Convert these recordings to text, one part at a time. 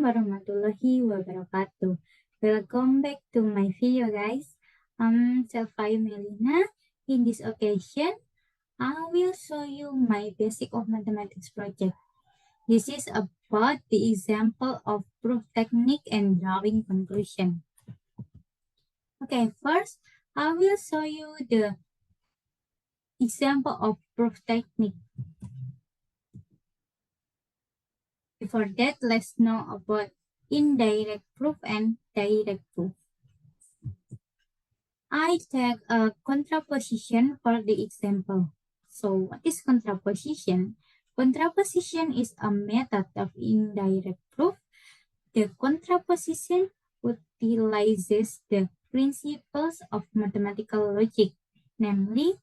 warahmatullahi wabarakatuh. Welcome back to my video, guys. I'm Selva Ayu Meilina. In this occasion, I will show you my basic of mathematics project. This is about the example of proof technique and drawing conclusion. Okay, first, I will show you the example of proof technique. Before that, let's know about indirect proof and direct proof. I take a contraposition for the example. So what is contraposition? Contraposition is a method of indirect proof. The contraposition utilizes the principles of mathematical logic, namely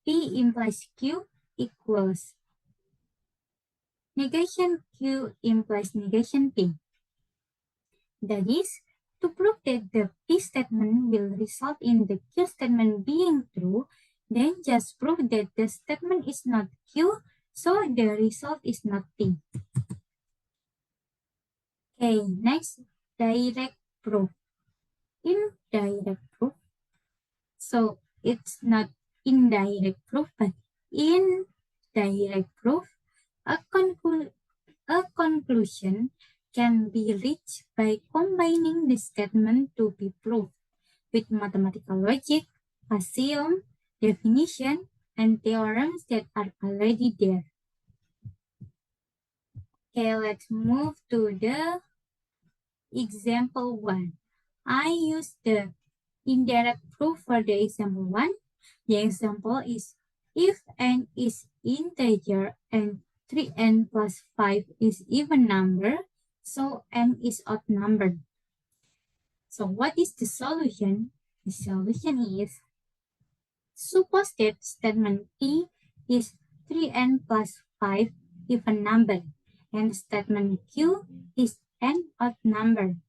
P implies Q equals negation Q implies negation P. That is, to prove that the P statement will result in the Q statement being true, then just prove that the statement is not Q, so the result is not P. Okay, next, direct proof. Indirect proof. So it's not indirect proof, but indirect proof. A conclusion can be reached by combining the statement to be proved with mathematical logic, axiom, definition, and theorems that are already there. Okay, let's move to the example 1. I use the indirect proof for the example 1. The example is if n is integer and 3n plus 5 is even number, so n is odd number. So what is the solution? The solution is, suppose that statement P is 3n plus 5 even number, and statement Q is n odd number.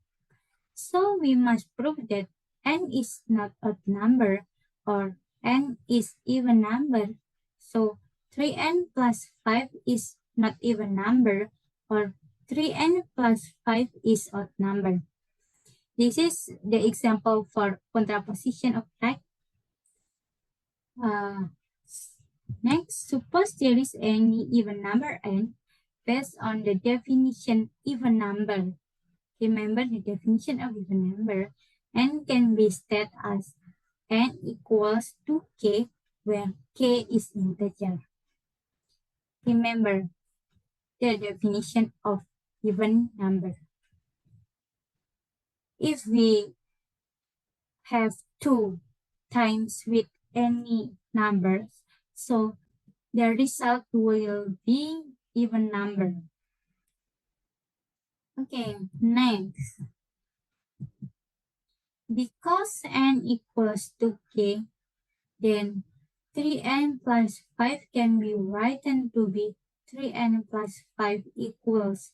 So we must prove that n is not odd number or n is even number. So 3n plus 5 is not even number or 3n plus 5 is odd number. This is the example for contraposition of type. Next, suppose there is any even number n based on the definition even number. Remember the definition of even number. N can be stated as n equals to k, where k is integer. Remember the definition of even number. If we have 2 times with any numbers, so the result will be even number. Okay, next. Because n equals to k, then 3n plus 5 can be written to be 3n plus 5 equals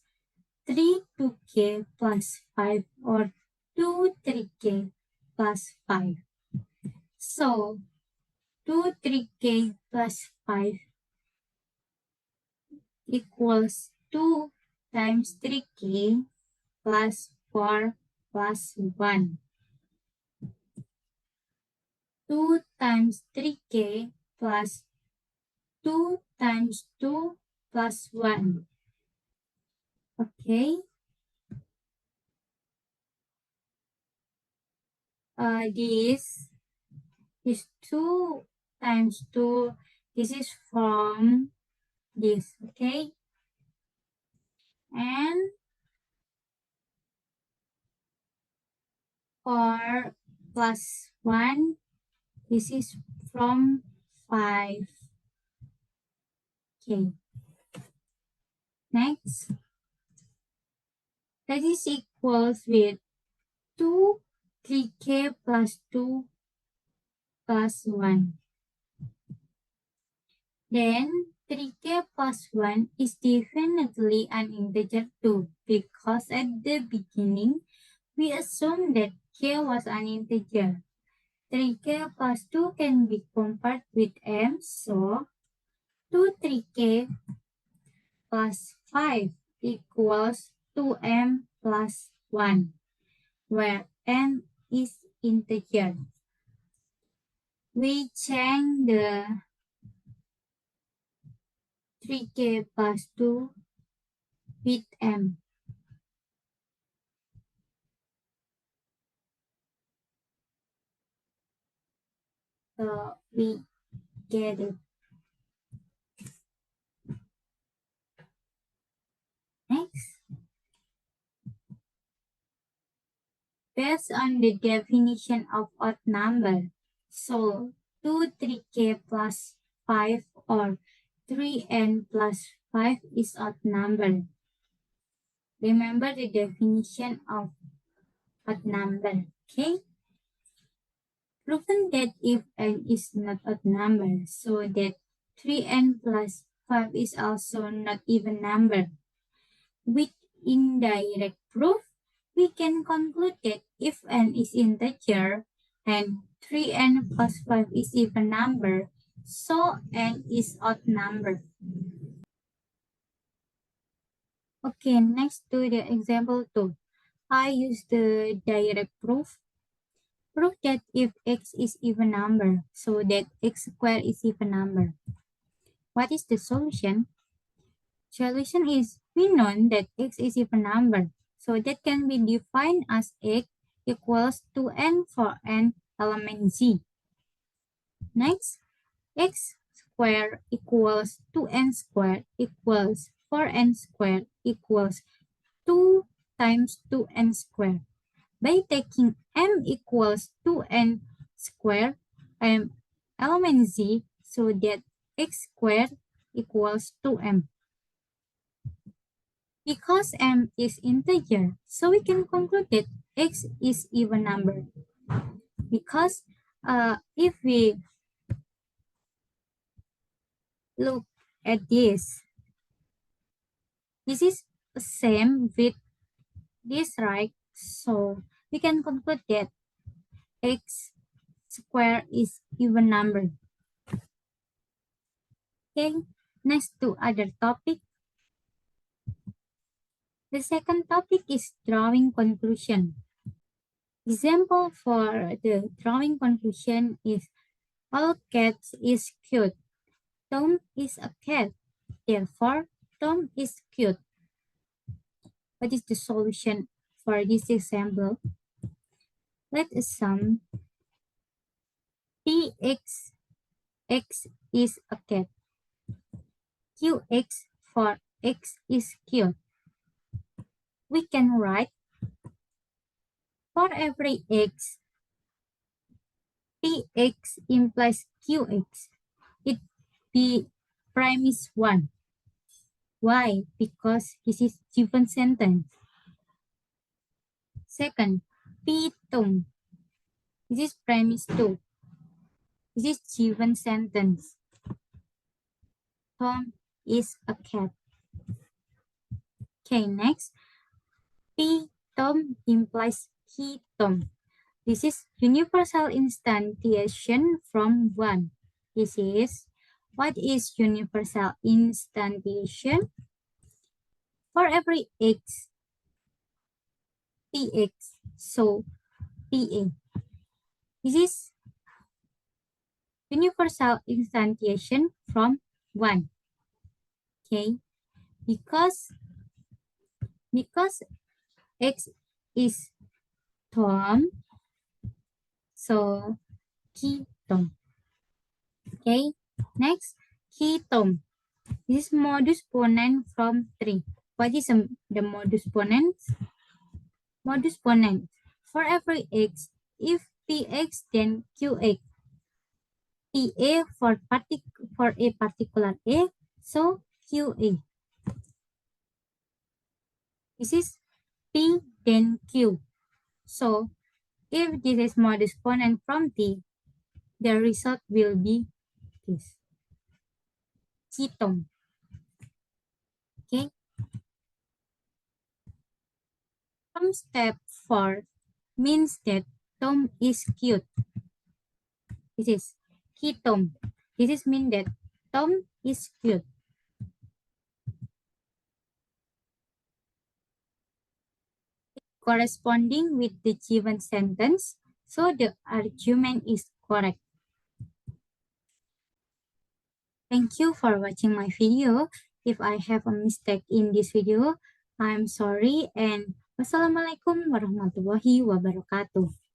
3 2k plus 5 or 2 3k plus 5. So 2 3k plus 5 equals 2 times 3k plus 4 plus 1. 2 times 3k plus 2 times 2 plus 1. Okay. This is 2 times 2. This is from this, okay? And 4 plus 1. This is from 5. Okay. Next. That is equals with 2 3k plus 2 plus 1. Then 3k plus 1 is definitely an integer too, because at the beginning, we assume that k was an integer. 3k plus 2 can be compared with m, so 2 3k plus 5 equals 2m plus 1, where n is integer. We change the 3k plus 2 with m. So we get it. Next, based on the definition of odd number, so 2 3k plus 5 or 3n plus 5 is odd number. Remember the definition of odd number, okay? Proven that if n is not odd number, so that 3n plus 5 is also not even number. With indirect proof, we can conclude that if n is integer and 3n plus 5 is even number, so n is odd number. Okay, next to the example 2. I use the direct proof. Prove that if x is even number, so that x squared is even number. What is the solution? Solution is we know that x is even number, so that can be defined as x equals to n for n element z. Next, x squared equals 2n squared equals 4n squared equals 2 times 2n squared. By taking m equals 2n squared and element z, so that x squared equals 2m. Because m is integer, so we can conclude that x is even number. Because if we look at this is the same with this, right? So we can conclude that x squared is even number. Okay, next to other topic. The second topic is drawing conclusion. Example for the drawing conclusion is all cats is cute. Tom is a cat. Therefore, Tom is cute. What is the solution for this example? Let us sum Px x is a cat. Qx for x is cute. We can write for every x, Px implies Qx. It P prime is 1. Why? Because this is given sentence. Second, P Tom. This is premise 2. This is given sentence. Tom is a cat. Okay, next. P Tom implies he Tom. This is universal instantiation from 1. This is, what is universal instantiation? For every x, Px, so Pa. This is universal instantiation from 1. Okay, because x is Tom, so key Tom. Okay, next key Tom. This is modus ponens from 3. What is the modus ponens? Modus ponens for every x, if Px then Qx. Pa for a particular a, so Qa. This is P then Q. So if this is modus ponens from T, the result will be this. Ketone. Okay. From step 4 means that Tom is cute. This is ketone. This is mean that Tom is cute. corresponding with the given sentence, so the argument is correct. Thank you for watching my video. If I have a mistake in this video, I'm sorry, and wassalamualaikum warahmatullahi wabarakatuh.